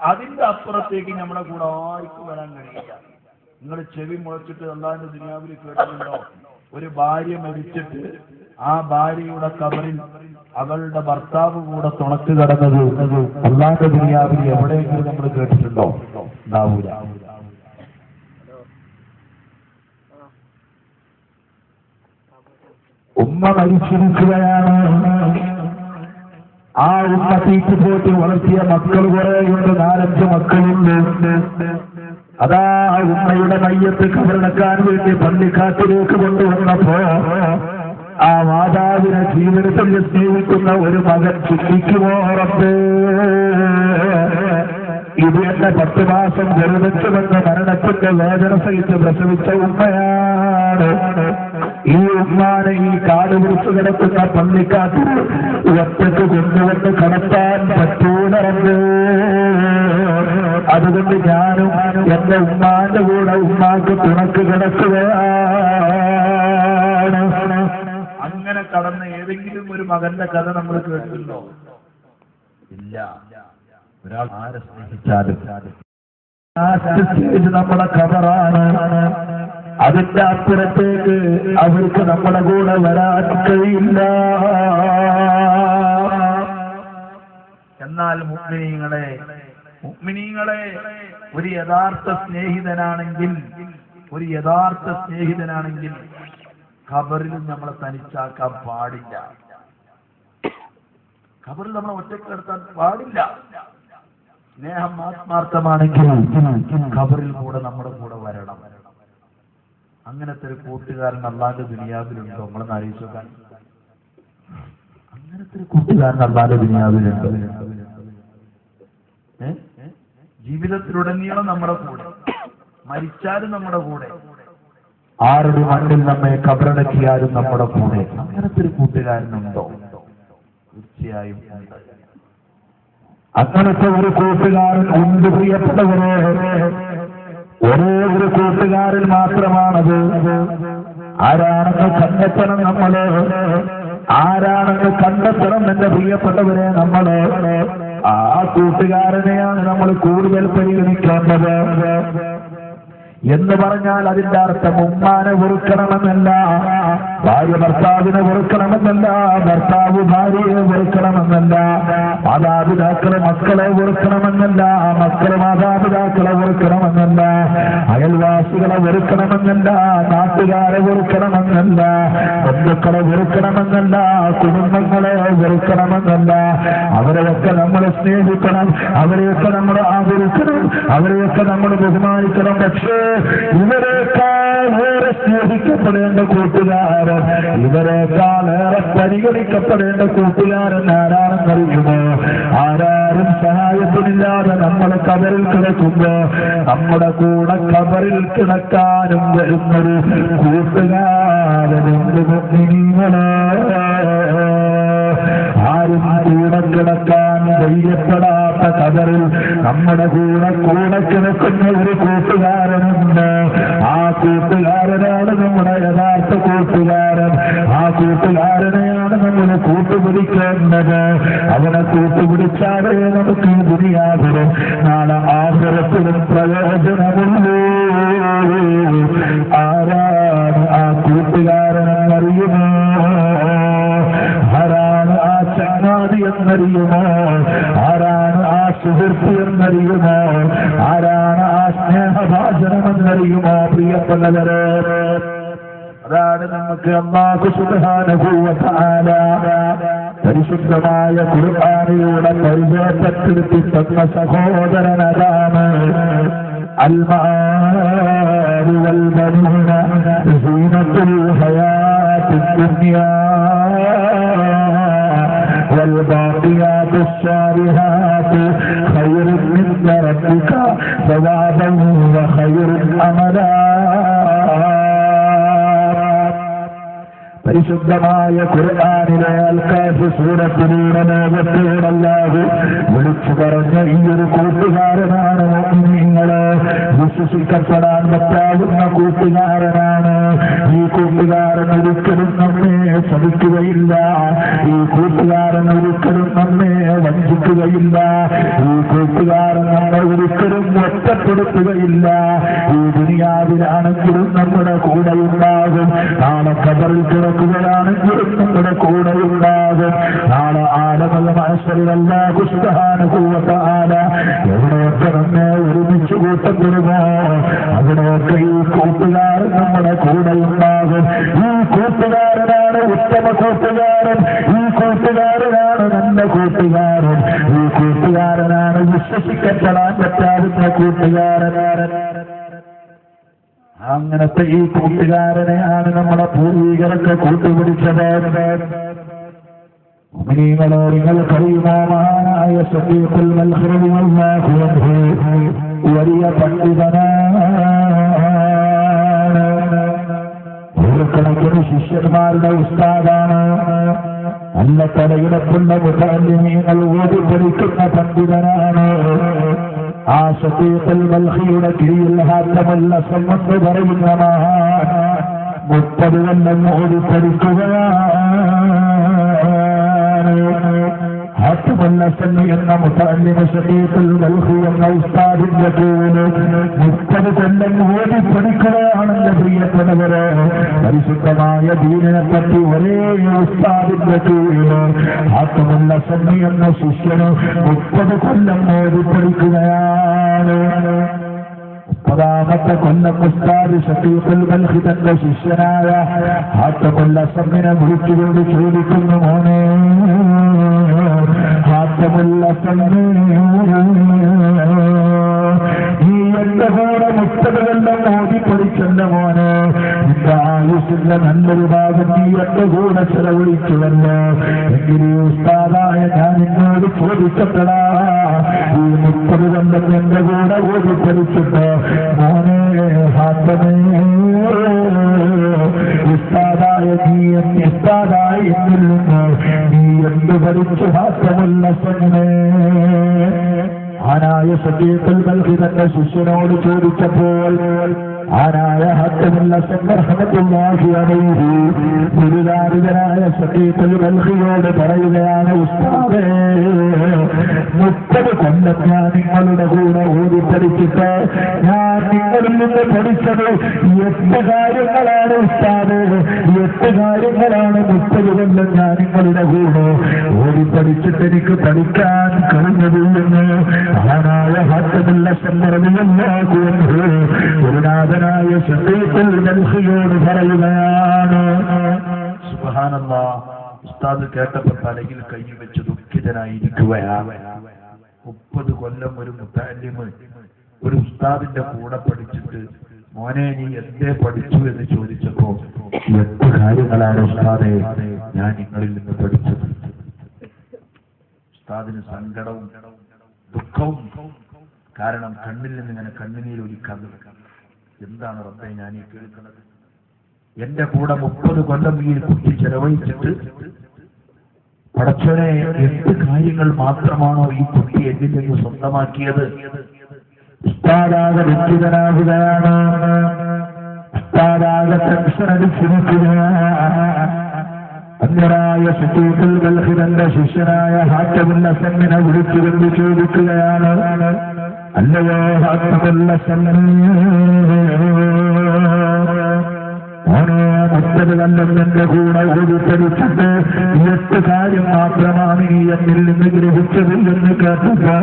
അതിന്റെ അപ്പുറത്തേക്ക് നമ്മളെ കൂടെ ആർക്കും വരാൻ കഴിയില്ല. നിങ്ങൾ ചെവി മുളച്ചിട്ട് അല്ലാഹുവിന്റെ ദുനിയാവിൽ കേട്ടിട്ടുണ്ടോ? ഒരു ഭാര്യ മരിച്ചിട്ട് ആ ഭാര്യയുടെ കബറിൽ അവളുടെ ഭർത്താവ് കൂടെ തുണക്ക് കിടന്നത് അല്ലാഹുവിന്റെ ദുനിയാവിൽ എവിടെയെങ്കിലും നമ്മൾ കേട്ടിട്ടുണ്ടോ? ഉണ്ടാവൂല. ഉമ്മ മരിച്ചിരിക്കുകയാണ്. ആ ഉമ്മ തീറ്റ് പോറ്റി വളർത്തിയ മക്കൾ കുറേയുണ്ട്, 4-5 മക്കളുണ്ട്. അതാ ഉമ്മയുടെ മയ്യത്ത് കബറടക്കാൻ വേണ്ടി പള്ളിക്കാട്ടിലേക്ക് കൊണ്ടുവന്നപ്പോ ആ മാതാവിനെ ജീവിതത്തിൽ സ്നേഹിക്കുന്ന ഒരു മകൻ ചിന്തിക്കുമോ റബ്ബേ, ഇത് എന്നെ 10 മാസം ഗർഭിച്ചുവെന്ന് മരണത്തിന്റെ വേദന സഹിച്ച് പ്രസവിച്ച ഉമ്മയാണ്. ഈ ഉമ്മാനെ ഈ കാട് പിടിച്ചു കിടക്കുന്ന പള്ളിക്കാട്ടിൽ ഒറ്റക്ക് കൊണ്ടുവന്ന് കടത്താൻ പറ്റൂല റബ്ബേ. അതുകൊണ്ട് ഞാനും എന്റെ ഉമ്മാന്റെ കൂടെ ഉമ്മാക്ക് തുണക്ക് കിടക്കുകയാണ്. അങ്ങനെ കടന്ന ഏതെങ്കിലും ഒരു മകന്റെ കഥ നമ്മൾ കേട്ടിട്ടുണ്ടോ? ഇല്ല. ഒരാൾ ആരെ സ്നേഹിച്ചാലും നമ്മുടെ ഖബറാണ്. അതിന്റെ അപ്പുറത്തേക്ക് അവർക്ക് നമ്മുടെ കൂടെ വരാൻ കഴിയില്ല. എന്നാൽ മുഅ്മിനീങ്ങളെ ഒരു യഥാർത്ഥ സ്നേഹിതനാണെങ്കിൽ ഖബറിലും നമ്മളെ തനിച്ചാക്കാൻ പാടില്ല. ഖബറിൽ നമ്മളെ ഒറ്റക്ക് കിടത്താൻ പാടില്ല. സ്നേഹം ആത്മാർത്ഥമാണെങ്കിൽ ഖബറിൽ കൂടെ നമ്മുടെ കൂടെ വരണം. അങ്ങനത്തെ ഒരു കൂട്ടുകാരൻ അല്ലാഹുവിന്റെ ദുനിയാവിലുണ്ടോ? നമ്മളെന്ന് ആലോചിച്ച് നോക്കാൻ. അങ്ങനത്തെ ഒരു കൂട്ടുകാരൻ അല്ലാഹുവിന്റെ ദുനിയാവിലുണ്ടോ? ജീവിതത്തിലുടനീളം നമ്മുടെ കൂടെ, മരിച്ചാലും നമ്മുടെ കൂടെ, ആരുടെ മണ്ണിൽ നമ്മെ കബറടക്കിയാലും നമ്മുടെ കൂടെ. അങ്ങനത്തെ ഒരു കൂട്ടുകാരനുണ്ടോ? തീർച്ചയായും ഉണ്ട്. അങ്ങനത്തെ ഒരു കൂട്ടുകാരൻ ഉണ്ട് പ്രിയപ്പെട്ടവരെ. ഒരേ ഒരു കൂട്ടുകാരൻ മാത്രമാണത്. ആരാണെന്ന് കണ്ടെത്തണം നമ്മള്. ആരാണെന്ന് കണ്ടെത്തണം എന്റെ പ്രിയപ്പെട്ടവരെ നമ്മള്. ആ കൂട്ടുകാരനെയാണ് നമ്മൾ കൂടുതൽ പരിഗണിക്കേണ്ടത്. എന്ന് പറഞ്ഞാൽ അതിന്റെ അർത്ഥം ഉമ്മാനെ വെറുക്കണമെന്നല്ല, ഭാര്യ ഭർത്താവിനെ വെറുക്കണമെന്നല്ല, ഭർത്താവ് ഭാര്യയെ വെറുക്കണമെന്നല്ല, മാതാപിതാക്കളെ മക്കളെ വെറുക്കണമെന്നല്ല, മക്കളെ മാതാപിതാക്കളെ വെറുക്കണമെന്നല്ല, അയൽവാസികളെ വെറുക്കണമെന്നല്ല, നാട്ടുകാരെ വെറുക്കണമെന്നല്ല, ബന്ധുക്കളെ വെറുക്കണമെന്നല്ല, കുടുംബങ്ങളെ വെറുക്കണമെന്നല്ല. അവരെയൊക്കെ നമ്മൾ സ്നേഹിക്കണം, അവരെയൊക്കെ നമ്മൾ ആദരിക്കണം, അവരെയൊക്കെ നമ്മൾ ബഹുമാനിക്കണം. പക്ഷേ ഇവരെക്കാളേറെ സ്നേഹിക്കപ്പെടേണ്ട കൂട്ടുകാരൻ, ഇവരെക്കാളേറെ പരിഗണിക്കപ്പെടേണ്ട കൂട്ടുകാരൻ ആരാണെന്നറിയുമോ? ആരാരും സഹായത്തിനില്ലാതെ നമ്മൾ കബറിൽ കിടക്കുമ്പോ നമ്മുടെ കൂടെ കബറിൽ കിടക്കാനും വരുന്നൊരു കൂട്ടുകാരനുണ്ട് മുഅ്മിനീങ്ങളെ. ആരും കൂടെ കിടക്കാൻ ധൈര്യപ്പെടാത്ത കബറിൽ നമ്മുടെ കൂടെ കിടക്കുന്ന ഒരു കൂട്ടുകാരനുണ്ട്. ആ കൂട്ടുകാരനാണ് നമ്മുടെ യഥാർത്ഥ കൂട്ടുകാരൻ. ആ കൂട്ടുകാരനെയാണ് നമ്മൾ കൂട്ടുപിടിക്കേണ്ടത്. അവനെ കൂട്ടുപിടിച്ചാലേ നമുക്ക് ദുനിയാവിലും നാളെ ആഖിറത്തിലും പ്രയോജനമുള്ളൂ. ആരാണ് ആ കൂട്ടുകാരനെന്നറിയുമോ? ആരാണ് ആ ചങ്ങാതി എന്നറിയുമോ? ആരാണ് ആ സുഹൃത്ത് എന്നറിയുമോ? ആരാണ് ആ സ്നേഹഭാജനമെന്നറിയുമോ? പ്രിയപ്പെട്ടവരെ, അതാണ് നമുക്ക് അല്ലാഹു സുബ്ഹാനഹു വ തആല പരിശുദ്ധമായ ഖുർആനിലൂടെ പരിചയപ്പെടുത്തി തന്ന സഹോദരൻ അതാണ്. المال والبنون زينة الحياة الدنيا والباقيات الصالحات خير عند ربك ثوابا وخير أملا. പരിശുദ്ധമായ ഖുർആനിലെ അൽ-കാഫ് സൂറത്തിലൂടെ ലോകത്തോട് അല്ലാഹു വിളിച്ചു പറഞ്ഞ ഈ ഒരു കൂട്ടുകാരനാണ് മുഅ്മിനീങ്ങളെ. വിശ്വസിക്കപ്പെടാൻ പറ്റാവുന്ന കൂട്ടുകാരനാണ്. ഈ കൂട്ടുകാരൻ ഒരിക്കലും നമ്മെ ചതിക്കുകയില്ല. ഈ കൂട്ടുകാരൻ ഒരിക്കലും നമ്മെ വഞ്ചിക്കുകയില്ല. ഈ കൂട്ടുകാരൻ നമ്മളെ ഒരിക്കലും ഒറ്റപ്പെടുത്തുകയില്ല. ഈ ദുനിയാവിലാണെങ്കിലും നമ്മുടെ കൂടെ ഉണ്ടാകും. നാളെ ഖബറിൽ കിടക്കുകയാണെങ്കിലും നമ്മുടെ കൂടെ ഉണ്ടാകും. നാളെ ആലമൽ മഹ്ശറിൽ അല്ലാഹു സുബ്ഹാനഹു വ തആല എവിടെയൊക്കെ നമ്മെ ഒരുമിച്ച് കൂട്ടപ്പെടുമോ അവിടെയൊക്കെ ഈ കൂട്ടുകാരൻ നമ്മുടെ കൂടെ ഉണ്ടാകും. ഈ കൂട്ടുകാരനാണ് ഉത്തമ കൂട്ടുകാരൻ. ഈ കൂട്ടുകാരനാണ് നല്ല കൂട്ടുകാരൻ. ഈ കൂട്ടുകാരനാണ് വിശ്വസിക്കപ്പെടാൻ പറ്റാവുന്ന കൂട്ടുകാരൻ. അങ്ങനത്തെ ഈ കൂട്ടുകാരനെയാണ് നമ്മളെ പൂർവികരൊക്കെ കൂട്ടുപിടിച്ചത്. മുഅ്മിനീങ്ങളെ നിങ്ങൾക്കറിയുമോ മഹാനായ സഫീഖുൽ മൽഖി റളിയല്ലാഹു അൻഹു വലിയ പണ്ഡിതനാണ്. കണക്കിന് ശിഷ്യന്മാരുടെ ഉസ്താദാണ്. നല്ല തലയിടപ്പുള്ള മുതഅല്ലിമീങ്ങൾ ഓതി പഠിക്കുന്ന പണ്ഡിതനാണ്. ആ സഫീഖുൽ മൽഖിയുടെ കീഴിൽ ഹാത്തമുൽ അസ്വദ് എന്ന് പറയുന്ന മഹാൻ 30 കൊല്ലം ഓതി പഠിക്കുകയാണ്. ഹാത്തമുൽ അസ്വദ് എന്ന മുതഅല്ലിമ സഫീഖുൽ മൽഖി എന്ന ഉസ്താദിന്റെ കീഴിൽ 30 കൊല്ലം ഓതി പഠിക്കുകയാണെന്ന് പ്രിയപ്പെട്ടവരെ. പരിശുദ്ധമായ ദീനിനെ പറ്റി ഒരേ ഉസ്താദിന്റെ കീഴിൽ ഹാത്തമുൽ അസ്വദ് എന്ന ശിഷ്യന് 30 കൊല്ലം ഓതി പഠിക്കുകയാണ്. 30ാമത്തെ കൊല്ലം ഉസ്താദ് സഫീഖുൽ മൽഖി തന്റെ ശിഷ്യനായ ഹാത്തമുൽ അസ്വദിനെ വിളിച്ചുകൊണ്ട് ചോദിക്കുന്നു, മോനെ ഹാത്തമുൽ അസ്വദ്, ഈ എന്റെ കൂടെ 30 കൊല്ലം ഓതി പഠിച്ചെന്റെ മോനെ, നിന്റെ ആയുസിന്റെ നല്ലൊരു ഭാഗം നീ എന്റെ കൂടെ ചെലവഴിച്ചുവല്ലോ. എങ്കിൽ ഈ ഉസ്താദായ ഞാൻ എന്നോട് ചോദിക്കപ്പെടാ, ഈ 30 കൊല്ലം എന്റെ കൂടെ ഓതി പഠിച്ചിട്ട് മോനെ ഹാത്തമേ, ഉസ്താദായ നീ ഉസ്താദായ എന്നിൽ നിന്ന് നീ എന്ത് പഠിച്ചു ഹാത്തമുൽ അസ്വദിനെ? ആനായ സഫീഖുൽ മൽഖി തന്റെ ശിഷ്യനോട് ചോദിച്ചപ്പോൾ ആനായ ഹാത്തമുൽ അസ്വദ് റഹ്മത്തുള്ളാഹി അലൈഹി ഗുരുദാരികനായ സഫീഖുൽ മൽഖിയോട് പറയുകയാണ്, ഉസ്താദേ 30 കൊല്ലം ഞാൻ നിങ്ങളുടെ കൂടെ ഓതി പഠിച്ചിട്ട് ഞാൻ നിങ്ങളിൽ നിന്ന് പഠിച്ചത് 8 കാര്യങ്ങളാണ് ഉസ്താദേ. 8 കാര്യങ്ങളാണ് 30 കൊല്ലം ഞാൻ നിങ്ങളുടെ കൂടെ ഓതി പഠിച്ചിട്ട് എനിക്ക് പഠിക്കാൻ കഴിഞ്ഞതില്ലെന്ന് ആനായ ഹാത്തമുൽ അസ്വദ് റളിയല്ലാഹു അൻഹു ഗുരുനാഥനായ സഫീഖുൽ മൽഖിയോട് പറയുകയാണ്. സുബ്ഹാനല്ലാഹ്. ഉസ്താദ് കേട്ടപ്പോൾ തലയിൽ കൈ വെച്ച് ദുഃഖിതനായിരിക്കുകയാണ്. 30 കൊല്ലം ഒരു മുതഅല്ലിമ് ഒരു ഉസ്താദിന്റെ കൂടെ പഠിച്ചിട്ട് മോനെ നീ എന്തേ പഠിച്ചു എന്ന് ചോദിച്ചപ്പോ 8 കാര്യങ്ങളാണ് ഉസ്താദേ ഞാൻ നിങ്ങളിൽ നിന്ന് പഠിച്ചത്. ഉസ്താദിന് സങ്കടവും ദുഃഖവും, കാരണം കണ്ണിൽ നിന്ന് ഇങ്ങനെ കണ്ണുനീർ ഒലിക്കാൻ. എന്താണ് റബ്ബേ ഞാൻ ഈ കേൾക്കുന്നത്? എന്റെ കൂടെ 30 കൊല്ലം ഈ കുട്ടി ചെലവഴിച്ചിട്ട് പടച്ചോനെ 8 കാര്യങ്ങൾ മാത്രമാണോ ഈ കുട്ടി എന്നിൽ നിന്ന് സ്വന്തമാക്കിയത്? ഉസ്താദാകെ ദുഃഖിതനാകുകയാണ്. ഉസ്താദാകെ ടെൻഷൻ അടിച്ചിരിക്കുകയാണ്. അന്യരായ സഫീഖുൽ മൽഖി തന്റെ ശിഷ്യനായ ഹാത്തമുൽ അസ്വദിനെ വിളിച്ചുകൊണ്ട് ചോദിക്കുകയാണ്, അല്ലയോ ഹാത്തമുൽ അസ്വദ്, മോനെ 30 കൊല്ലം എന്റെ കൂടെ ഓതി പഠിച്ചിട്ട് 8 കാര്യം മാത്രമാണ് നീ എന്നിൽ നിന്ന് ഗ്രഹിച്ചത് എന്ന് കേട്ടപ്പോ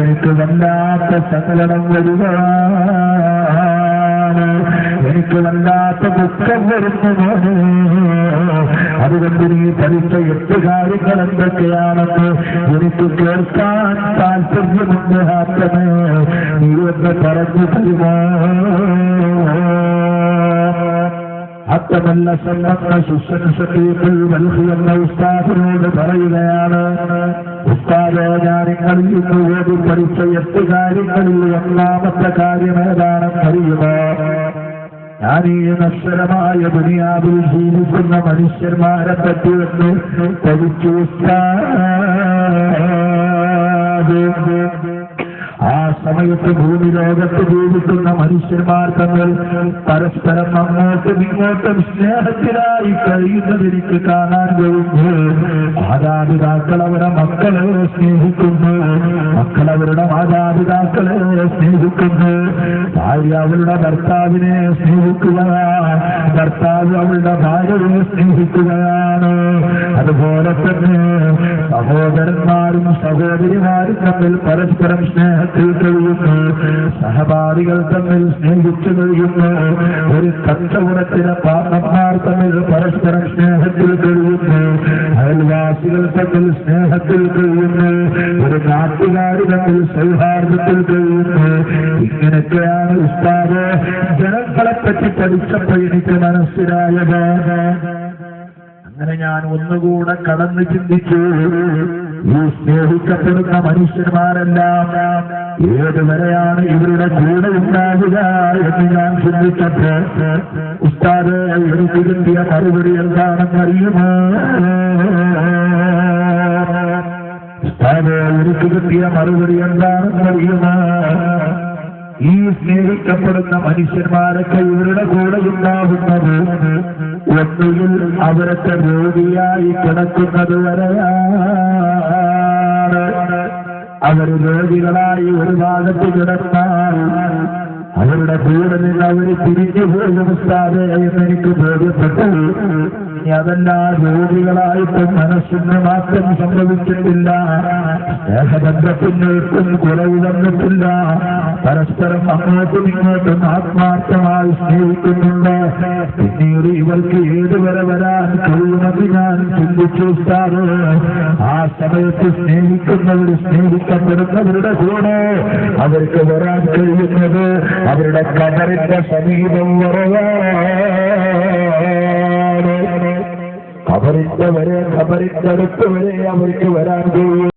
എനിക്ക് വല്ലാത്ത സങ്കടം വരികയാണ്. എനിക്ക് വല്ലാത്ത ദുഃഖം വരുന്നു മോനെ. അതുകൊണ്ട് നീ പഠിച്ച 8 കാര്യങ്ങൾ എന്തൊക്കെയാണെന്ന് എനിക്ക് കേൾക്കാൻ താല്പര്യമുണ്ട് ഹാത്തമേ. നീ ഒന്ന് പറഞ്ഞു തരുമോ? ഹാത്തമുൽ അസ്വദ് എന്ന ശിഷ്യൻ സഫീഖുൽ മൽഖി എന്ന ഉസ്താദിനോട് പറയുകയാണ്, ഉസ്താദേ ഞാൻ നിങ്ങളിൽ നിന്ന് ഓതി പഠിച്ച 8 കാര്യങ്ങളിൽ 1ാമത്തെ കാര്യം ഏതാണെന്ന് അറിയുമോ? ഞാൻ ഈ നശ്വരമായ ദുനിയാവിൽ ജീവിക്കുന്ന മനുഷ്യന്മാരെ പറ്റി ഒന്ന് പഠിച്ചു ഉസ്താദ്. ആ സമയത്ത് ഭൂമി ലോകത്ത് ജീവിക്കുന്ന മനുഷ്യന്മാർ തമ്മിൽ പരസ്പരം അങ്ങോട്ടും ഇങ്ങോട്ടും സ്നേഹത്തിലായി കഴിയുന്നതെനിക്ക് കാണാൻ കഴിഞ്ഞു. മാതാപിതാക്കൾ അവരുടെ മക്കളെ സ്നേഹിക്കുന്നു, മക്കൾ അവരുടെ മാതാപിതാക്കളെ സ്നേഹിക്കുന്നു, ഭാര്യ അവളുടെ ഭർത്താവിനെ സ്നേഹിക്കുകയാണ്, ഭർത്താവ് അവളുടെ ഭാര്യയെ സ്നേഹിക്കുകയാണ്. അതുപോലെ തന്നെ സഹോദരന്മാരും സഹോദരിമാരും തമ്മിൽ പരസ്പരം സ്നേഹത്തിൽ കഴിയുന്നു, സഹപാഠികൾ തമ്മിൽ സ്നേഹിച്ചു കഴിയുന്നു, ഒരു കച്ചവടത്തിലെ പാർട്ണർമാർ തമ്മിൽ പരസ്പരം സ്നേഹത്തിൽ കഴിയുന്നു, അയൽവാസികൾ തമ്മിൽ സ്നേഹത്തിൽ കഴിയുന്നു, ഒരു നാട്ടുകാർ തമ്മിൽ സൗഹാർദ്ദത്തിൽ കഴിയുന്നു. ഇങ്ങനെയൊക്കെയാണ് ഉസ്താദ് ജനങ്ങളെപ്പറ്റി പഠിച്ചപ്പോൾ എനിക്ക് മനസ്സിലായത്. അങ്ങനെ ഞാൻ ഒന്നുകൂടെ കടന്നു ചിന്തിച്ചു, ഈ സ്നേഹിക്കപ്പെടുന്ന മനുഷ്യന്മാരെല്ലാം ഏതുവരെയാണ് ഇവരുടെ കൂടെ ഉണ്ടാകുക എന്ന് ഞാൻ ചിന്തിച്ചപ്പോ ഉസ്താദ് എനിക്ക് കിട്ടിയ മറുപടി എന്താണെന്നറിയുമോ? ഉസ്താദ് എനിക്ക് കിട്ടിയ മറുപടി എന്താണെന്നറിയുമോ? ഈ സ്നേഹിക്കപ്പെടുന്ന മനുഷ്യന്മാരൊക്കെ ഇവരുടെ കൂടെ ഉണ്ടാകുന്നത് ഒന്നുകിൽ അവരൊക്കെ രോഗിയായി കിടക്കുന്നത് വരെയാണ്. അവർ രോഗികളായി ഒരു ഭാഗത്ത് കിടന്നാൽ അവരുടെ കൂടെ നിന്ന് അവർ തിരിഞ്ഞു പോകും ഉസ്താദേ എന്നെനിക്ക് ബോധ്യപ്പെട്ടു. ഇനി അതല്ല, രോഗികളായിട്ടും മനസ്സിന് മാറ്റം സംഭവിച്ചിട്ടില്ല, സ്നേഹബന്ധത്തിനേക്കും കുറവ് വന്നിട്ടില്ല, പരസ്പരം അങ്ങോട്ടും ഇങ്ങോട്ടും ആത്മാർത്ഥമായി സ്നേഹിക്കുന്നുണ്ട്. പിന്നീട് ഇവർക്ക് ഏതുവരെ വരാൻ കഴിയുമെന്ന് ഞാൻ ചിന്തിച്ചു ഉസ്താദേ. ആ സമയത്ത് സ്നേഹിക്കുന്നവർ സ്നേഹിക്കപ്പെടുന്നവരുടെ കൂടെ അവർക്ക് വരാൻ കഴിയുന്നത് അവരുടെ ഖബറിന്റെ സമീപം വരെയാണ്. ഖബറിന്റെ അടുത്ത് വരെ അവർക്ക് വരാൻ കഴിയും.